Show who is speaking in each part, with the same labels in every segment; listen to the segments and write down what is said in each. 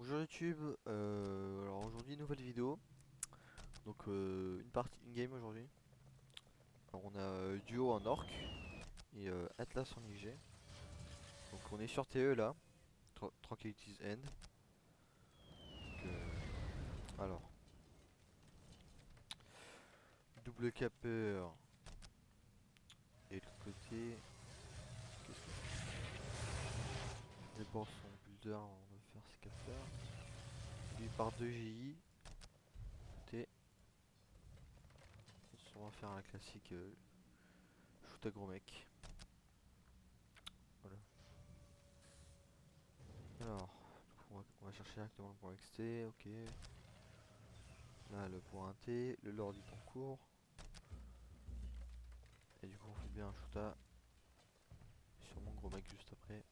Speaker 1: Bonjour YouTube, alors aujourd'hui nouvelle vidéo, donc une game aujourd'hui. Alors on a Duo en orc et Atlas en IG. Donc on est sur TE là, Tranquility's End. Donc, alors, double capeur et de l'autre côté, qu'est-ce qu'on fait? D'abord son builder, on va faire ses capteurs. Lui par 2 GI, côté. On va faire un classique shoot à gros mec. Voilà. Alors, on va chercher directement le point XT, ok. Là, le point T, le lord est en cours. Et du coup, on fait bien un shoota sur mon gros mec juste après.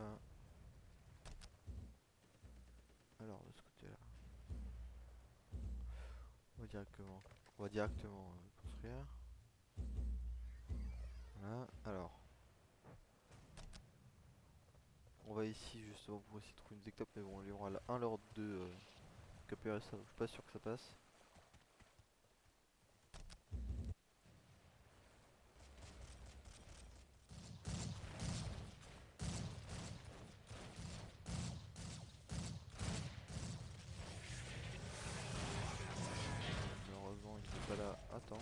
Speaker 1: Un. Alors, de ce côté-là, on va directement construire. Voilà. Alors, on va ici justement pour essayer de trouver une Zektop, mais bon, il y aura un lord 2 KPR, ça, je suis pas sûr que ça passe. Malheureusement, il n'est pas là. Attends.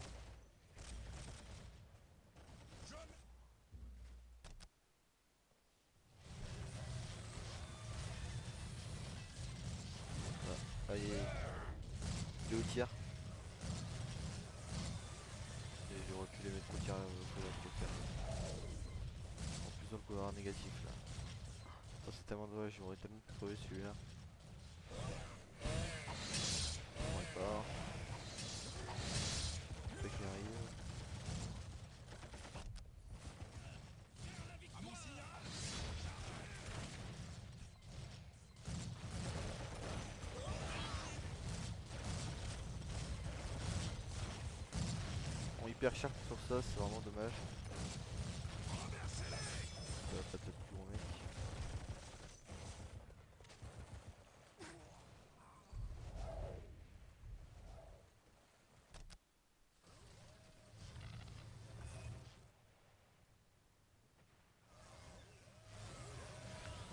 Speaker 1: Ah, il est au tir. Et j'aurais pu les mettre au tir pour l'autre tir. En plus, dans le couloir négatif là. Ça, c'est tellement dommage, j'aurais tellement pu crever celui-là. On répare. C'est qui arrive. On hyper cher sur ça, c'est vraiment dommage. Ça va pas être plus gros mec.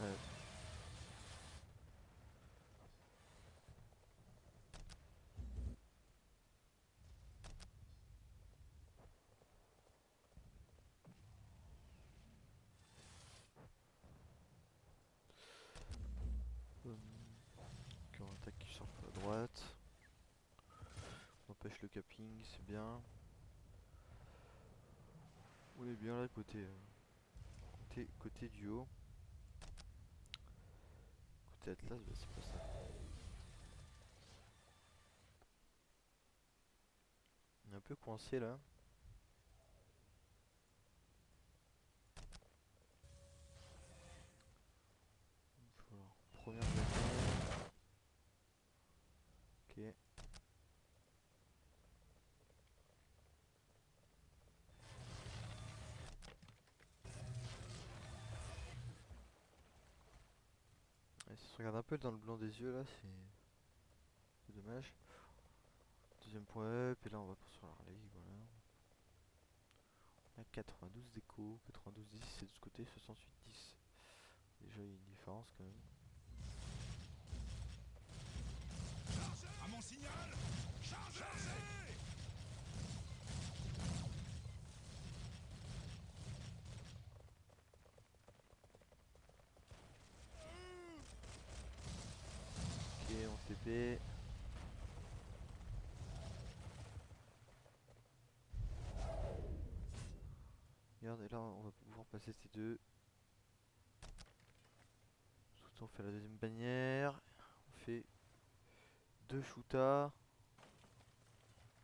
Speaker 1: Ouais. Encore attaque qui sort à droite. On empêche le capping, c'est bien. On est bien là côté duo. Côté Atlas, bah, c'est pas ça. On est un peu coincé là. Alors, première bataille. Ok. Et si on se regarde un peu dans le blanc des yeux là, c'est dommage. Deuxième point up, et là on va poursuivre la Harley, voilà. On a 92 d'écho, 92-10, c'est de ce côté, 68-10. Déjà il y a une différence quand même.
Speaker 2: À mon signal, chargez!
Speaker 1: Ok, on TP. Regarde, et là on va pouvoir passer ces deux. Ensuite on fait la deuxième bannière. On fait deux shootas.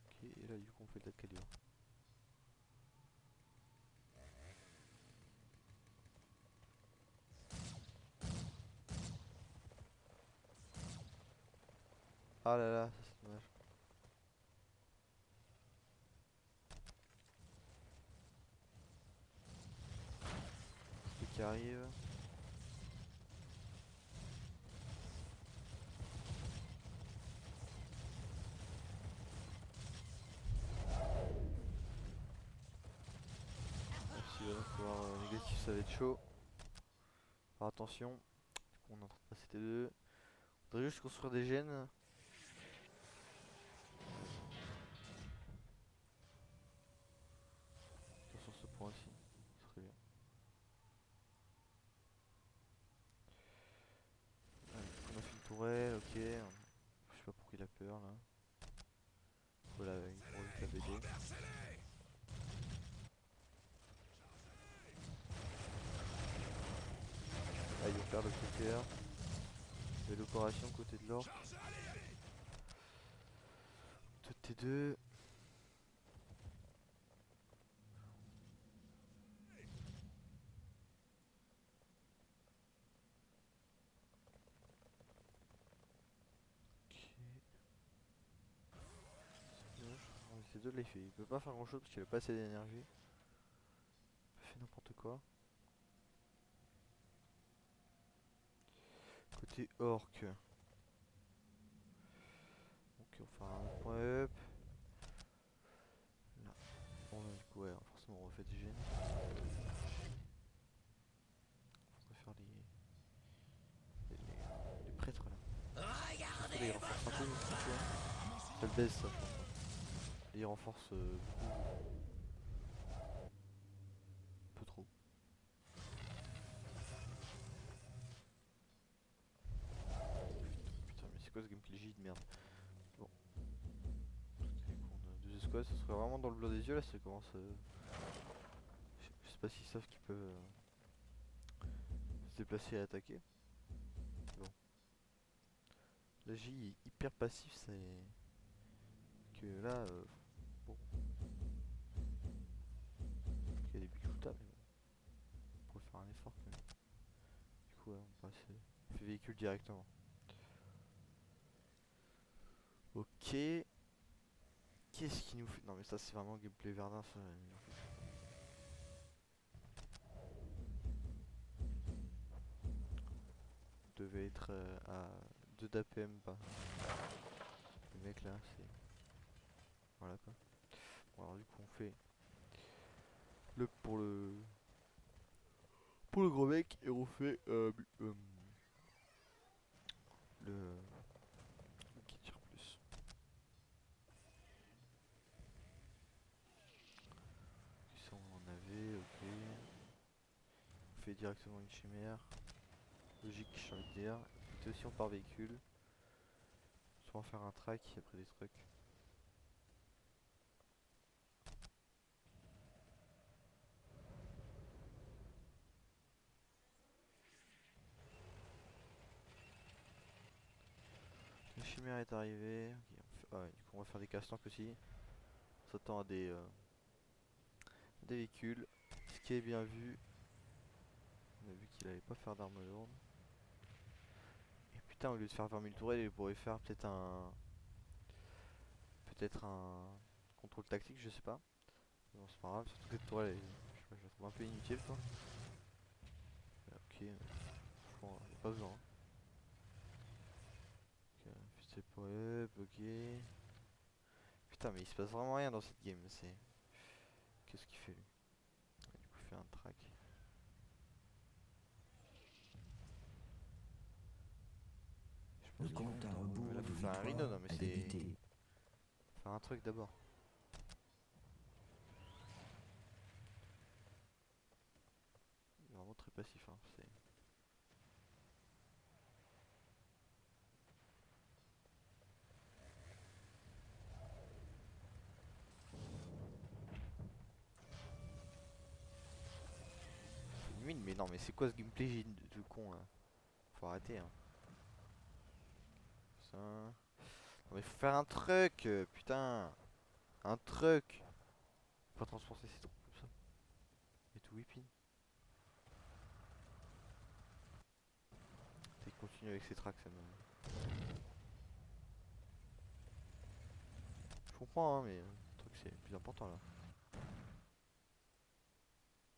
Speaker 1: Ok, et là du coup on fait de la calibre. Ah là là, ça c'est dommage. qui arrive. Merci, va donc pouvoir négatif, ça va être chaud. Faire attention. Du coup, on est en train de passer T2. On devrait juste construire des gènes. Sur ce point-ci, ce serait bien. Allez, on a fait une tourelle, ok. Je sais pas pourquoi il a peur là. Voilà, il faut vite la BD.
Speaker 2: Renversez-les.
Speaker 1: Ah, ils vont faire le CTR. Et l'opération côté de l'or.
Speaker 2: Chargez, allez, allez.
Speaker 1: T2. Ok. C'est bien, T2 là il peut pas faire grand chose parce qu'il a pas assez d'énergie. Il fait n'importe quoi. Côté orc. Ok, on va faire un autre point up. Là. Bon, bah, du coup, ouais, forcément on refait des gènes. On va faire les prêtres là. Parce que là, ils renforcent un peu, tu vois. Ça le baisse ça, je pense. Là, ils renforcent beaucoup. Un peu trop. Putain, mais c'est quoi ce gameplay J de merde? Bon. Écoutez, on a deux escouades, ça serait vraiment dans le blanc des yeux là, ça commence. Je sais pas s'ils savent qu'ils peuvent se déplacer et attaquer. Bon. La J est hyper passif, c'est. Que là. Bon. Il y a des buts foutables, mais bon. On pourrait faire un effort quand même. Du coup, ouais, on passe. On fait véhicule directement. Ok. Qu'est-ce qui nous fait. Non, mais ça, c'est vraiment gameplay Verdun, ça. On devait être à 2 d'APM, pas. Le mec là, c'est. Voilà quoi. Bon, alors, du coup, on fait. Le pour le. Pour le gros mec, et on fait. Le. Qui tire plus. Ça, on en avait, ok. On fait directement une chimère. Logique, j'ai envie de dire. Et aussi, on part véhicule. Soit on va faire un track, après des trucs. La chimère est arrivée. Ok, ouais, du coup, on va faire des casse-tanks aussi. On s'attend à des véhicules. Ce qui est bien vu. On a vu qu'il allait pas faire d'armes lourdes. Et putain, au lieu de faire 20 000 tourelles, il pourrait faire peut-être un. Peut-être un contrôle tactique, je sais pas. Bon, c'est pas grave, surtout que cette tourelle, je sais pas, je la trouve un peu inutile quoi. Ok, franchement, y a pas besoin. Ok, fusée pour up, ok. Putain, mais il se passe vraiment rien dans cette game, c'est. Qu'est-ce qu'il fait lui? Du coup, il fait un track. Je pense
Speaker 3: Le
Speaker 1: qu'il
Speaker 3: compte à
Speaker 1: faut.
Speaker 3: rebours
Speaker 1: Là,
Speaker 3: de
Speaker 1: faut faire un rhino,
Speaker 3: victoire
Speaker 1: non mais
Speaker 3: a
Speaker 1: c'est.
Speaker 3: débuté.
Speaker 1: Faire un truc d'abord. Il est vraiment très passif, hein. C'est. C'est une mine, mais non, mais c'est quoi ce gameplay de con là? Faut arrêter, hein. Ça. Non, mais faut faire un truc, putain! Un truc! Faut pas transporter ces trucs comme ça. Et tout whipping. Il continue avec ses tracks, ça me. Je comprends, hein, mais le truc c'est le plus important là.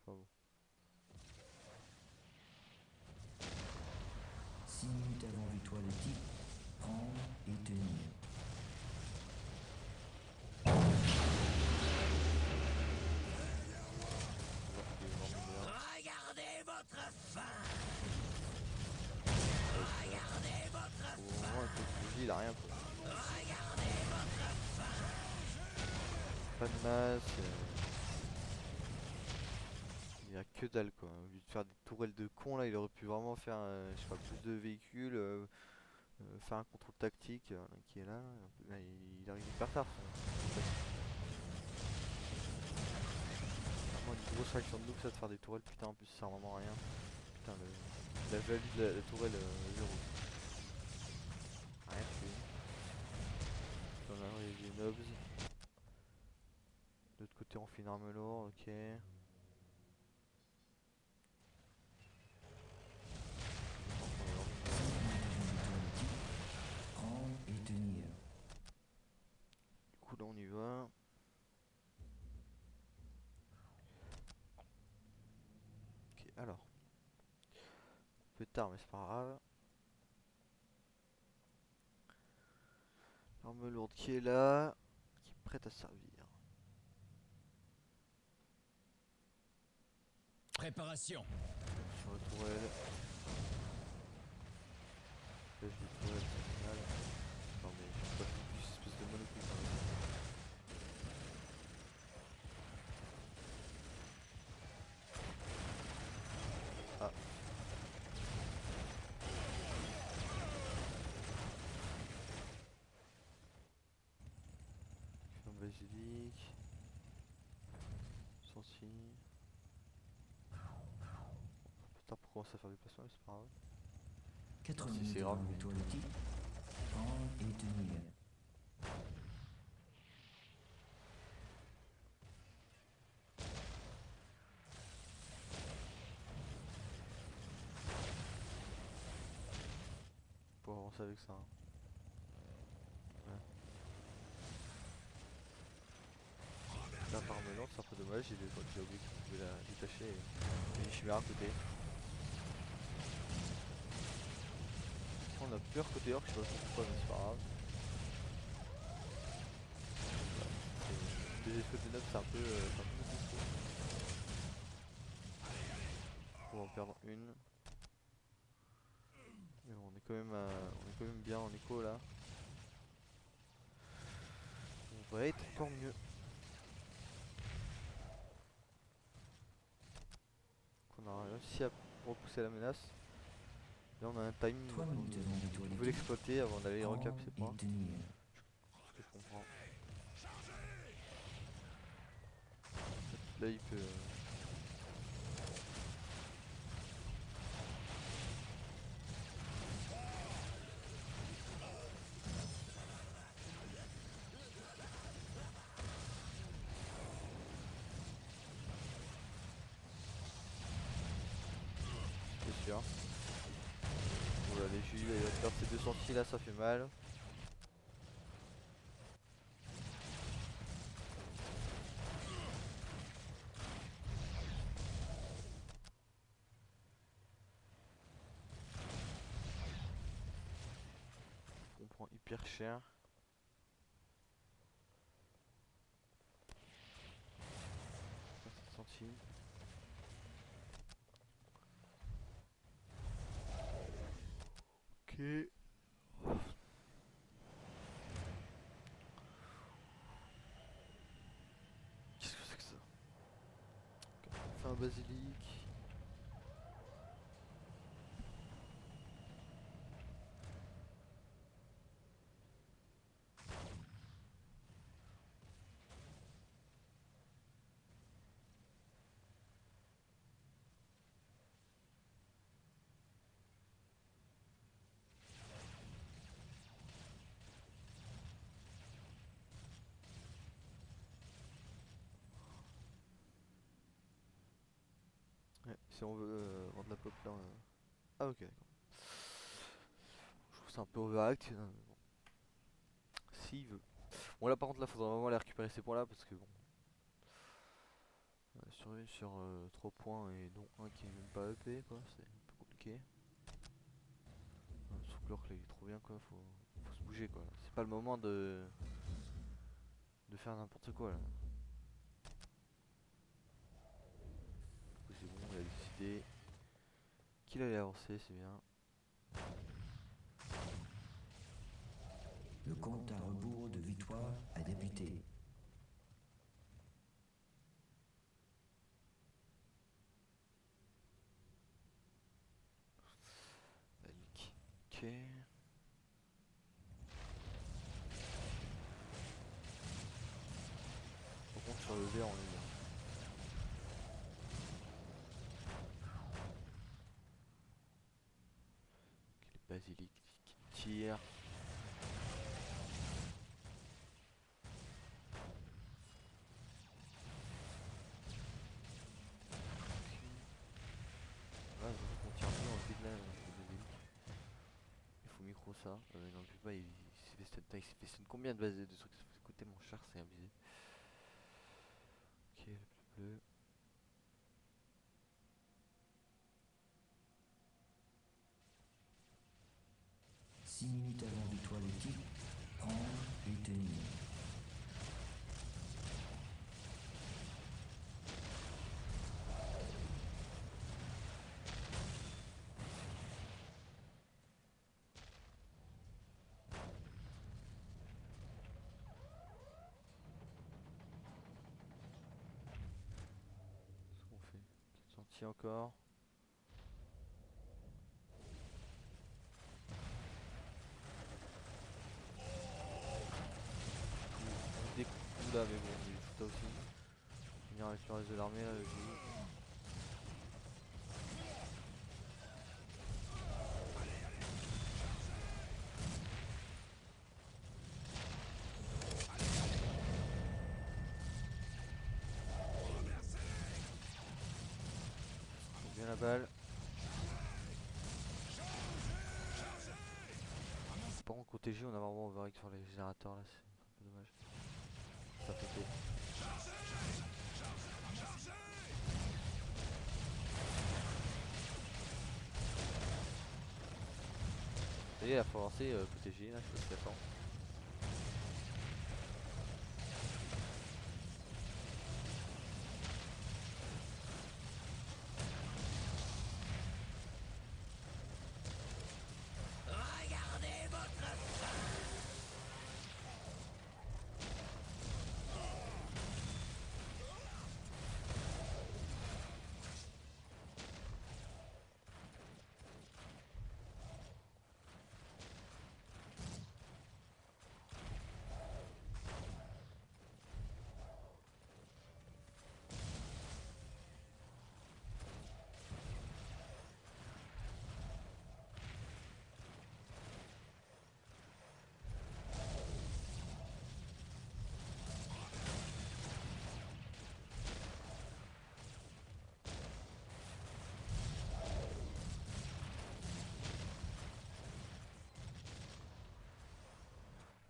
Speaker 1: Enfin bon.
Speaker 3: type, prendre et tenir.
Speaker 2: Regardez votre fin.
Speaker 1: Au moment où il a rien quoi. Pas de masse. Il y a que dalle quoi. Au lieu de faire des tourelles de con là, il aurait pu vraiment faire je sais pas, plus de véhicules, faire un contrôle tactique qui est là. Là, il arrive hyper tard. Vraiment une grosse réaction de nous que ça de faire des tourelles, putain en plus ça sert vraiment à rien. Putain la value de la tourelle 0. Rien fait. Dans là il y a des nobs. De l'autre côté on fait une arme lourde, ok.
Speaker 3: Prendre et tenir.
Speaker 1: Du coup là on y va. Ok alors. Un peu tard mais c'est pas grave. L'arme lourde qui est là, qui est prête à servir.
Speaker 2: Préparation.
Speaker 1: Sur la tourelle. Là je vais tourelle, c'est final. Non mais je suis pas focus, espèce de monocule quand même. Ah. Ferme basilic. Senti. Putain pour commencer à faire des placements mais c'est pas grave.
Speaker 3: 4
Speaker 1: Si,
Speaker 3: minutes
Speaker 1: c'est grave,
Speaker 3: avant le
Speaker 1: mais-
Speaker 3: tour de type, prendre et tenir.
Speaker 1: Faut avancer avec ça. Hein. Ouais. La arme lourde c'est un peu dommage, j'ai oublié que je pouvais la détacher et une chimère à côté. On a plusieurs côté orc, je sais pas pourquoi mais c'est pas grave. Des effets de notes c'est un peu dispo. On va en perdre une. Mais bon, on est quand même bien en écho là. On va être encore mieux. On a réussi à repousser la menace. Là on a un time
Speaker 3: 3 minutes avant le tour
Speaker 1: on
Speaker 3: de
Speaker 1: pouvait
Speaker 3: type,
Speaker 1: l'exploiter avant d'aller recap
Speaker 3: prendre
Speaker 1: ses
Speaker 3: et
Speaker 1: points.
Speaker 3: tenir.
Speaker 1: Ce que je comprends. Là il peut. C'est sûr. Bon là les Jules il va perdre ses 2 sorties là ça fait mal. On prend hyper cher. 27 centimes. Ok. Qu'est-ce que c'est que ça? Ok, on fait un basilic. Ouais, si on veut vendre la pop là. Ah ok d'accord. Je trouve ça un peu overact. Bon. S'il veut. Bon là par contre là faudra vraiment aller récupérer ces points là parce que bon. Survivre sur 3 points et dont un qui est même pas EP quoi, c'est un peu compliqué. Sauf que l'orc là il est trop bien quoi, faut se bouger quoi. C'est pas le moment de faire n'importe quoi là. Du coup c'est bon, il a décidé qu'il allait avancer, c'est bien.
Speaker 3: Le compte à rebours de victoire a débuté.
Speaker 1: Ok. Par contre sur le vert on est bien. Ok, les basiliques qui tirent. Là je vois qu'on tire mieux dans le vide là, les basiliques. Il faut micro ça. Non le plus pas il s'est fait stun. Putain, il s'est fait stun combien de bases de trucs ça fait coûter mon cher, c'est abusé. Ok le plus bleu.
Speaker 3: 6 minutes avant victoire d'équipe, prendre et tenir.
Speaker 1: Ce qu'on fait. 4 sorties encore. Des coups là mais bon il est tout aussi. Finir avec le reste de l'armée là, j'ai vu. Bien la balle. Par contre côté G on a vraiment overheat sur les générateurs là, c'est un peu dommage. Ça fait péter. Ça y est, il faut lancer côté G là, je sais pas si t'attends.
Speaker 2: Regardez votre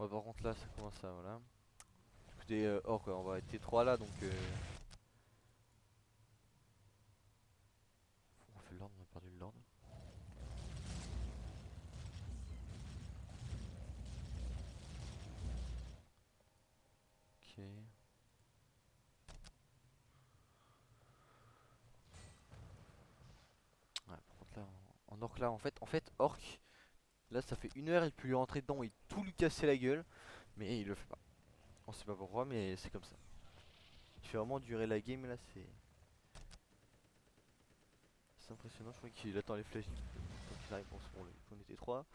Speaker 1: Ouais, par contre là ça commence à voilà. Du coup des or quoi, on va être T3 là donc on fait l'ordre, on a perdu l'ordre. Ok. Ouais, par contre là en orc là en fait orc là ça fait 1 heure il peut lui rentrer dedans et tout lui casser la gueule mais il le fait pas. On sait pas pourquoi mais c'est comme ça. Il fait vraiment durer la game là, c'est impressionnant. Je crois qu'il attend les flèches donc il arrive. Bon c'est bon, on était 3.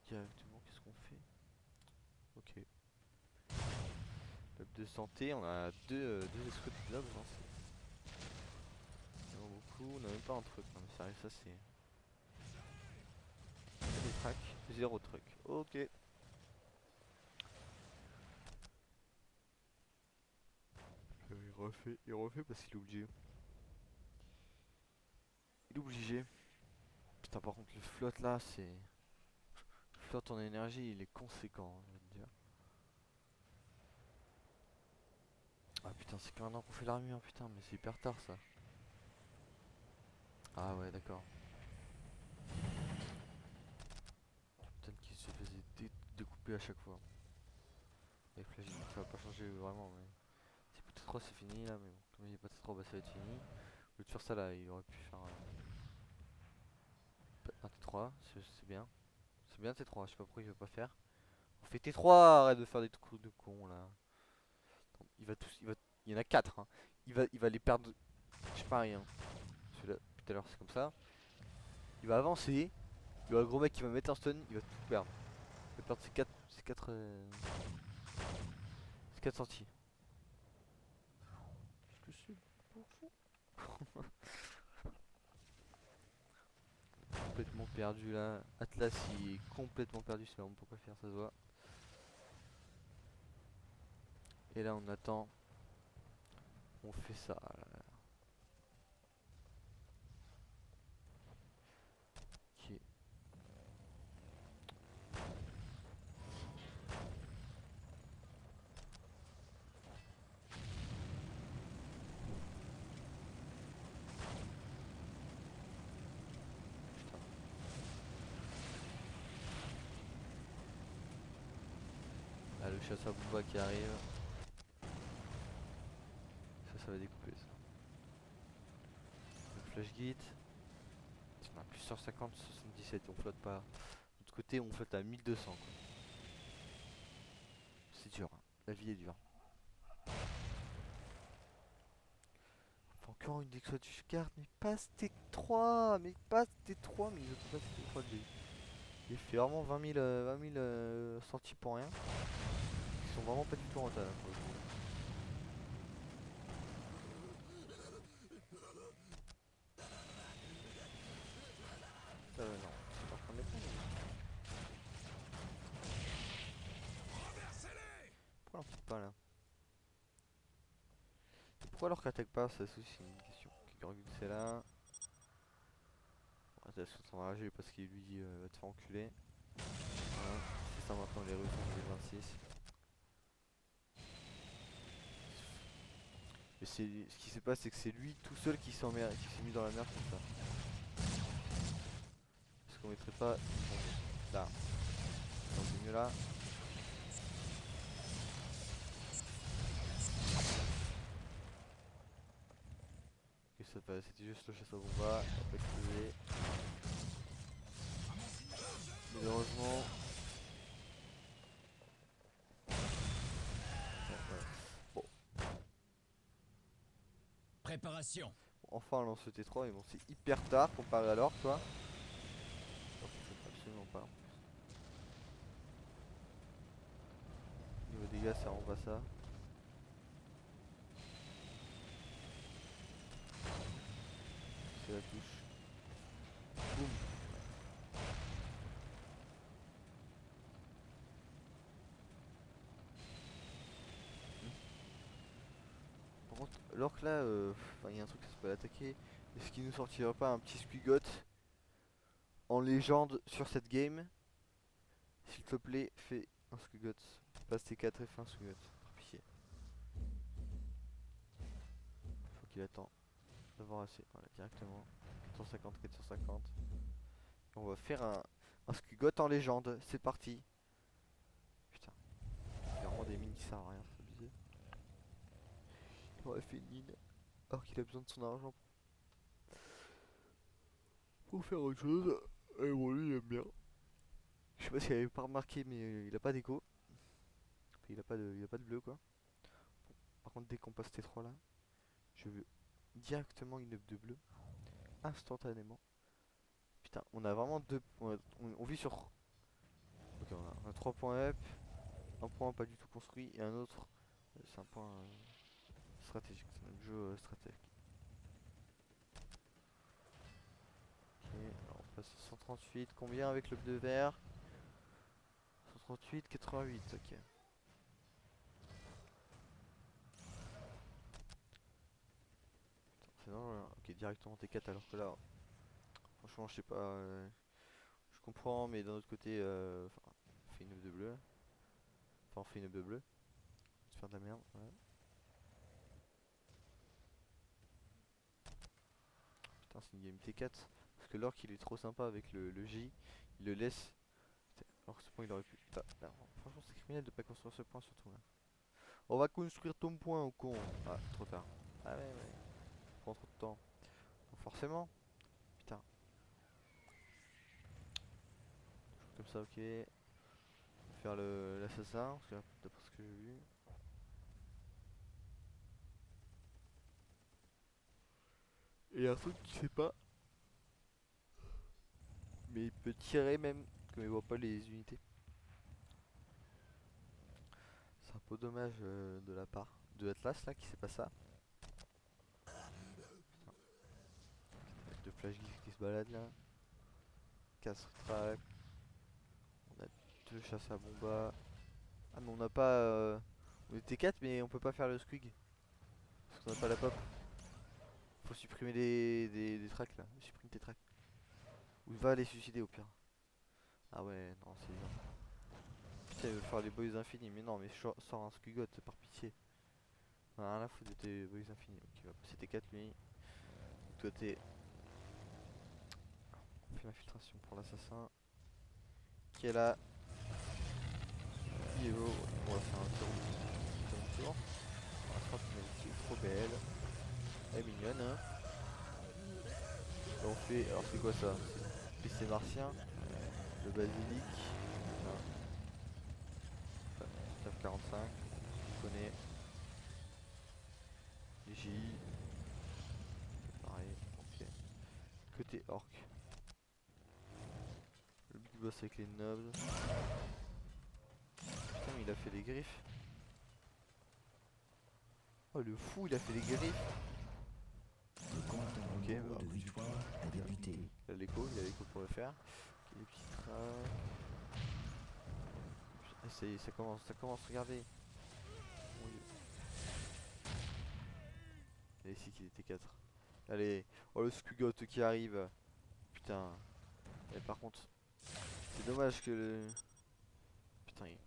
Speaker 1: Directement qu'est-ce qu'on fait? Ok. Peuple de santé, on a deux escouades de lobes, hein, c'est vraiment beaucoup, on a même pas un truc, non mais sérieux ça c'est... Des tracks, 0 truc, ok. Il refait parce qu'il est obligé. Il est obligé. Putain par contre le flotte là c'est... Le flotte en énergie il est conséquent, hein, je vais te dire. Ah putain c'est que maintenant qu'on fait l'armure putain mais c'est hyper tard ça. Ah ouais, d'accord. Peut-être qu'il se faisait découper à chaque fois. Avec Flash, ça va pas changer vraiment, mais. Si T3 c'est fini là, mais bon, comme il n'y a pas T3, bah ça va être fini. Au lieu de faire ça là, il aurait pu faire un T3, c'est bien. C'est bien T3, je sais pas pourquoi il veut pas faire. On fait T3, arrête de faire des trucs de con là. Attends, il y en a 4 hein. Il va les perdre, je sais pas rien. Celui-là, tout à l'heure c'est comme ça. Il va avancer, il y aura le gros mec qui va mettre un stun, il va tout perdre. Il va perdre ses 4 sorties. Qu'est-ce que c'est pour ça? Complètement perdu là. Atlas il est complètement perdu, c'est vraiment pas quoi faire, ça se voit. Et là on attend, on fait ça. Là. Ok. Putain. Là le chasseur Booba qui arrive. Ça va découper ça. Le flash git. On a plus 150, 77, on flotte pas. De l'autre côté on flotte à 1200 quoi. C'est dur, hein. La vie est dure. Encore une Dexo du carte, mais passe T3, mais passe T3, mais ils ont pas T3 de lui. Il fait vraiment 20 000 sorties pour rien. Ils sont vraiment pas du tout rentables pour le coup. Non, c'est pas en train de les prendre. Pourquoi leur quitte pas là? Et pourquoi leur attaque pas? Ça aussi c'est une question. Gorgus c'est là. Bon, attention, ça va rager parce qu'il lui va te faire enculer. Voilà. C'est ça maintenant les Russes en 2026. Mais ce qui se passe c'est que c'est lui tout seul qui s'est mis dans la merde comme ça. Parce qu'on mettrait pas une bombe là. Non, c'est mieux là. Que ça passe, c'était juste le chasse à bomba, il a pas explosé. Malheureusement. Ouais. Bon,
Speaker 2: Préparation.
Speaker 1: enfin on lance le T3, mais bon c'est hyper tard comparé à l'or quoi. Donc, absolument pas. Niveau dégâts ça rend pas ça. C'est la touche. Boum. Par contre, l'orc là, il y a un truc qui s'appelle attaquer. Est-ce qu'il nous sortira pas un petit squigot en légende sur cette game? S'il te plaît, fais un squigot. Passe tes 4 et fais un squigot. Par pitié. Faut qu'il attend d'avoir assez. Voilà, directement. 450, 450. Et on va faire un squigot en légende. C'est parti. Putain, il fait vraiment des mines qui servent à rien, c'est abusé. Il aurait fait une mine alors qu'il a besoin de son argent pour faire autre chose. Et bon, lui il aime bien. Je sais pas si vous avez pas remarqué, mais il a pas d'écho. Enfin, il a pas de bleu quoi. Par contre, dès qu'on passe T3 là, je veux directement une up de bleu. Instantanément. Putain, on a vraiment deux. On vit sur. Ok, on a 3 points up. Un point pas du tout construit. Et un autre. C'est un point stratégique. C'est notre jeu stratégique. Ok, alors on passe à 138. Combien avec le bleu vert? 138, 88. Ok. C'est non, ok, directement T4 alors que là, franchement, je sais pas. Je comprends, mais d'un autre côté, enfin, on fait une œuf de bleu. Enfin, on fait une œuf de bleu. On va se faire de la merde. Ouais. Putain, Putain, c'est une game T4. Parce que l'orc il est trop sympa avec le J. Il le laisse. Putain, alors que ce point il aurait pu. Bah, franchement, c'est criminel de pas construire ce point surtout là. On va construire ton point au con. Ah, trop tard. Ah ouais, ouais. Ça prend trop de temps. Donc forcément. Putain. Comme ça, ok. Faire l'assassin, parce que d'après ce que j'ai vu. Et un truc qu'il sait pas. Mais il peut tirer même, comme il voit pas les unités. C'est un peu dommage de la part de Atlas là qui sait pas ça. Deux flash gifs qui se baladent là. Casse trap. On a deux chasses à bomba. Ah mais on n'a pas on était 4 mais on peut pas faire le squig. Parce qu'on a pas la pop. Faut supprimer des tracks là. Supprime tes tracks. Ou va les suicider au pire. Ah ouais non c'est dur. Putain il veut faire les boys infinis. Mais non mais sors un squigot par pitié. On a rien à foutre de tes boys infinis. Ok on va passer tes 4 lui. Toi t'es. On fait l'infiltration pour l'assassin. Qui est là. Yo. On va faire un tour. La frappe qui est trop belle. Elle est mignonne hein. Et on fait. Alors c'est quoi ça? C'est PC martien. Le basilic. Ah, 45. On connaît. J. Pareil. Ok. Côté orc. Le big boss avec les nobs. Putain mais il a fait les griffes. Oh le fou il a fait les griffes.
Speaker 3: Le compte en
Speaker 1: Ok,
Speaker 3: rebours
Speaker 1: bah,
Speaker 3: de victoire a débuté.
Speaker 1: il a l'écho pour le faire. Les petits trains. Ah, ça commence, regardez. Mon dieu. Et ici qu'il était 4. Allez, oh le Skugot qui arrive. Putain. Et par contre, c'est dommage que le. Putain, il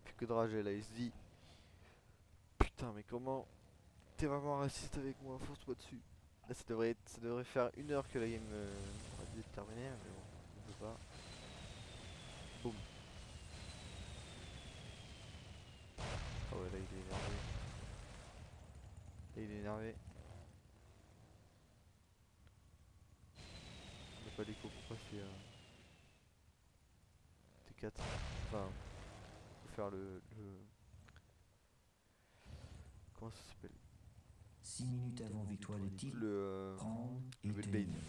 Speaker 1: fait que de rager là, il se dit. Putain, mais comment. T'es vraiment raciste avec moi, fonce-moi dessus. Là, ça devrait faire 1 heure que la game aurait dû être terminée, mais bon, on peut pas. Boum. Ah ouais, là il est énervé. Là il est énervé. On n'a pas d'écho, pourquoi c'est T4. Enfin, faut faire comment ça s'appelle?
Speaker 3: 6 minutes avant victoire du titre, prendre et
Speaker 1: le Bellblade.
Speaker 3: tenir.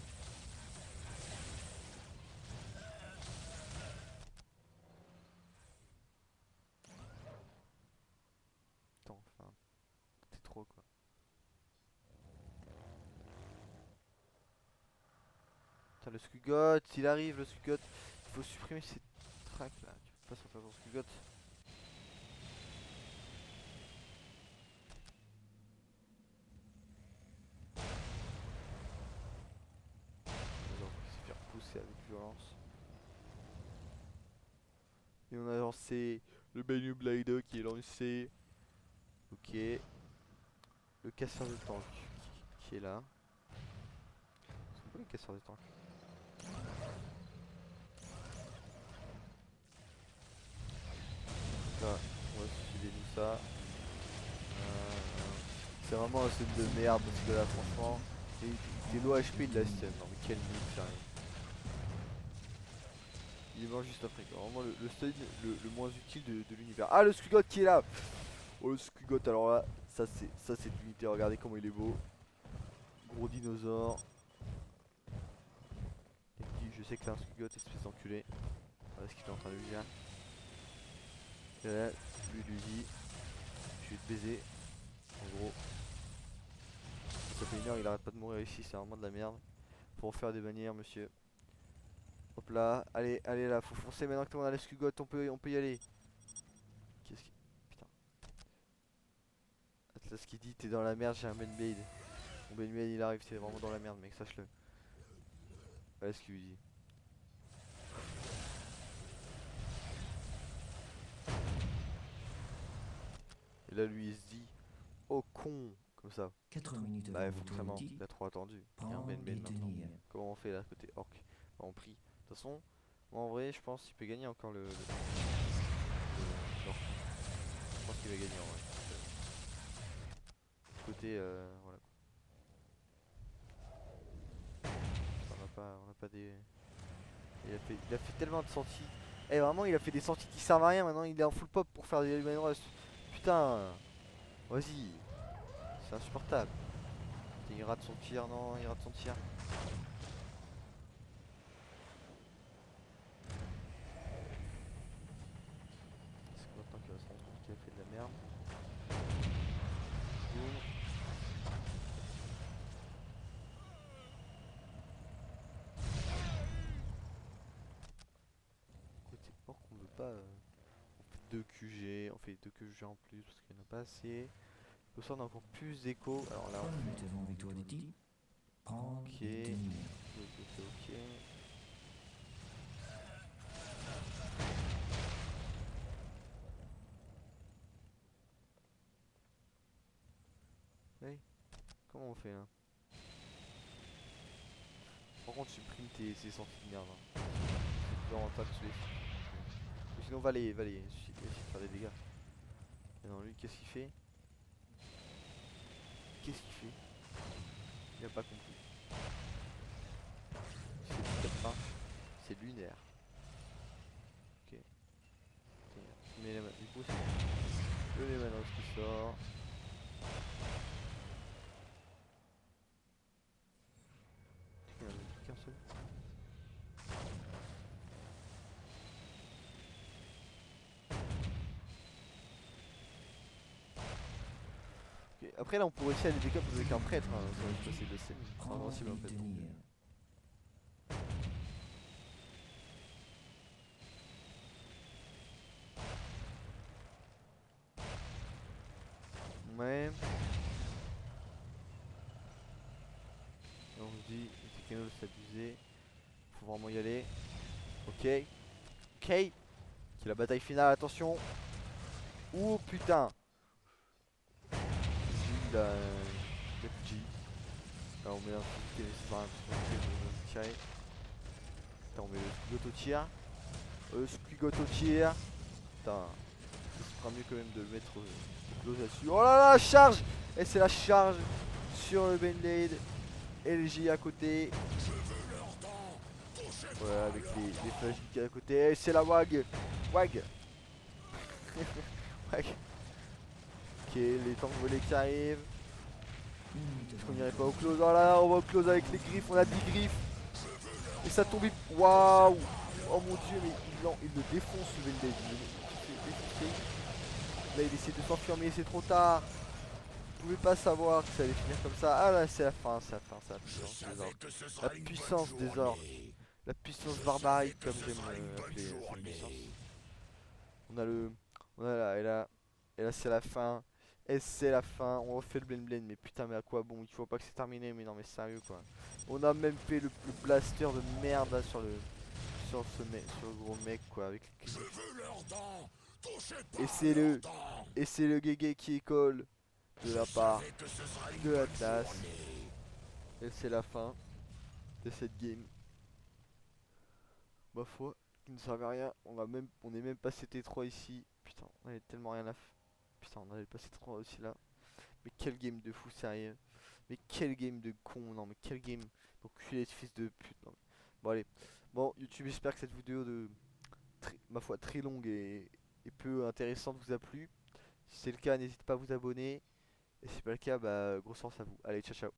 Speaker 1: Attends, enfin, t'es trop quoi. Putain, le Skugot, s'il arrive, le Skugot, il faut supprimer ces tracks là. Tu peux pas sortir ton Skugot. Genre, il se faire pousser avec violence. Et on a lancé le Bellblade qui est lancé. Ok. Le casseur de tank qui est là. C'est quoi le casseur de tank? Là, on va suicider tout ça. C'est vraiment un set de merde parce que là, franchement, t'es low HP de la stun. Non, mais quel noob, sérieux. Il est mort juste après. Quoi. Vraiment le stun le moins utile de l'univers. Ah, le Skugot qui est là! Oh, le Skugot, alors là, ça c'est l'unité. Regardez comment il est beau. Gros dinosaure. Et puis, je sais que c'est un Skugot, espèce d'enculé. Voilà ce qu'il est en train de lui dire. Et là, lui dit, je vais te baiser. En gros. Ça fait 1 heure, il arrête pas de mourir ici, c'est vraiment de la merde. Faut en faire des bannières, monsieur. Hop là, allez, allez là, faut foncer maintenant que tout le monde a les Skugot, on peut y aller. Qu'est-ce qui. Putain. Atlas qui dit t'es dans la merde, j'ai un Bellblade. Mon Bellblade il arrive, t'es vraiment dans la merde mec, sache-le. Voilà ce qu'il lui dit. Et là lui il se dit, oh con, Comme ça.
Speaker 3: 4 minutes
Speaker 1: Bah
Speaker 3: avant victoire
Speaker 1: forcément,
Speaker 3: d'équipe.
Speaker 1: il a trop attendu. Il y a un
Speaker 3: Prendre
Speaker 1: Ben
Speaker 3: et
Speaker 1: maintenant.
Speaker 3: tenir.
Speaker 1: Comment on fait là côté orc? Bah, on prie. De toute façon, moi, en vrai je pense qu'il peut gagner encore l'orc. Je pense qu'il va gagner en vrai. Côté voilà. On a pas des. Il a fait tellement de sorties. Eh vraiment il a fait des sorties qui servent à rien maintenant, il est en full pop pour faire des Human Rust. Putain, vas-y, c'est insupportable. Il rate son tir, non, il rate son tir. C'est maintenant qu'il va se rendre compte qu'il a fait de la merde. Boum. Côté orc on veut pas. On fait 2 QG, on fait 2 QG en plus parce qu'il n'y en a pas assez. Comme ça on a encore plus d'écho. Alors là
Speaker 3: 3
Speaker 1: on
Speaker 3: minutes
Speaker 1: fait.
Speaker 3: avant victoire d'équipe. Prendre
Speaker 1: Ok.
Speaker 3: et tenir.
Speaker 1: Ok. Hey, comment on fait là? Par contre supprime ces sorties de merde hein. C'est plus rentable que ou sinon va les essayer de faire des dégâts. Et non lui qu'est-ce qu'il fait? Qu'est-ce qu'il fait? Il a pas compris. C'est peut-être pas. C'est lunaire. Ok. Mais du coup c'est le Lemanos qui sort. Il y en a plus qu'un seul. Ok. Après là on pourrait aussi aller des caps avec un prêtre hein. Ça va se passer de scène. C'est
Speaker 3: Prendre
Speaker 1: invincible en
Speaker 3: et
Speaker 1: fait donc.
Speaker 3: tenir.
Speaker 1: Ouais. Et on se dit, c'est Keno de s'abuser. Faut vraiment y aller. Ok. Ok. C'est la bataille finale, attention. Ouh putain. J, il a plus de J. Là on met un truc qui est nécessaire pour tirer. Putain on met le squigoto-tir. Squigoto-tir. Putain. Ce sera mieux quand même de le mettre close là-dessus. Oh là là, charge. Et c'est la charge sur le Beyblade. Et le J à côté. Voilà avec les flash qui à côté. Et c'est la WAG. WAG. WAG. Ok, les tanks volés qui arrivent.
Speaker 3: 1 minute
Speaker 1: Est-ce
Speaker 3: avant
Speaker 1: qu'on irait pas
Speaker 3: victoire
Speaker 1: au
Speaker 3: d'équipe.
Speaker 1: close? Oh là là, on va au close avec les griffes. On a 10 griffes. Et ça tombe. Waouh. Oh mon dieu, mais il le défonce le Beyblade. Il se fait défoncer. Là il essaie de s'enfuir mais c'est trop tard. Je pouvais pas savoir que ça allait finir comme ça. Ah là c'est la fin, c'est la fin, c'est la puissance des orques. La puissance des orques. La puissance barbarique comme j'aime appeler cette puissance. On a le. On a là, et là c'est la fin. Et c'est la fin. On refait le blend mais putain mais à quoi bon? Il faut pas que c'est terminé mais non mais sérieux quoi. On a même fait le blaster de merde là sur le. Sur ce mec, sur le gros mec quoi avec les griffes. Et c'est le. Et c'est le Gege qui école de la part de Atlas. Et c'est la fin de cette game. Ma foi, qui ne servait à rien. On est même passé T3 ici. Putain, on avait tellement rien à faire. Putain, on avait passé T3 aussi là. Mais quel game de fou, sérieux. Mais quel game de con. Non, mais quel game. Donc, culé de fils de pute. Non, mais. Bon, allez. Bon, YouTube, j'espère que cette vidéo de. Ma foi, très longue et peu intéressante vous a plu. Si c'est le cas, n'hésitez pas à vous abonner. Et si c'est pas le cas, bah, grosse force à vous. Allez, ciao, ciao.